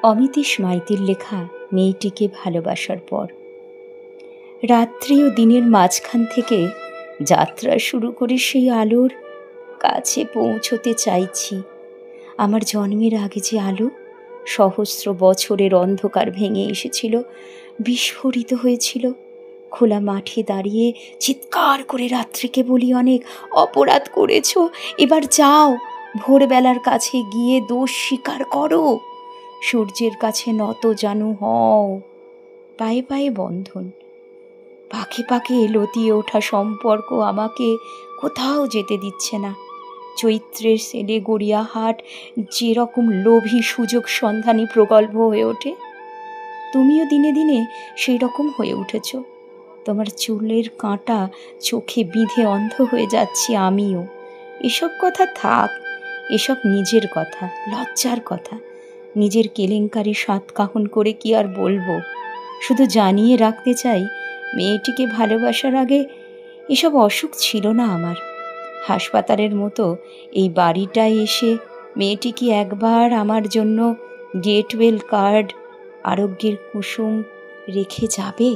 অমিতেশ মাইতির লেখা মেয়েটিকে ভালোবাসার পর। রাত্রি ও দিনের মাঝখান থেকে যাত্রা শুরু করে সেই আলোর কাছে পৌঁছতে চাইছি। আমার জন্মের আগে যে আলো সহস্র বছরের অন্ধকার ভেঙে এসেছিল, বিস্ফোরিত হয়েছিল, খোলা মাঠে দাঁড়িয়ে চিৎকার করে রাত্রিকে বলি, অনেক অপরাধ করেছ, এবার যাও, ভোরবেলার কাছে গিয়ে দোষ স্বীকার করো, সূর্যের কাছে নত জানু হও। পায়ে পায়ে বন্ধন, পাকে পাকে লতিয়ে ওঠা সম্পর্ক আমাকে কোথাও যেতে দিচ্ছে না। চৈত্রের সেলে গড়িয়াহাট যেরকম লোভী সুযোগ সন্ধানী প্রগল্ভ হয়ে ওঠে, তুমিও দিনে দিনে সেই রকম হয়ে উঠেছ। তোমার চুলের কাঁটা চোখে বিঁধে অন্ধ হয়ে যাচ্ছি আমিও। এসব কথা থাক, এসব নিজের কথা, লজ্জার কথা। নিজের কেলেঙ্কারি সাতকাহন করে কি আর বলবো। শুধু জানিয়ে রাখতে চাই, মেয়েটিকে ভালোবাসার আগে এসব অসুখ ছিল না আমার। হাসপাতালের মতো এই বাড়িটায় এসে মেয়েটি কি একবার আমার জন্য গেটওয়েল কার্ড, আরোগ্যের কুসুম রেখে যাবে?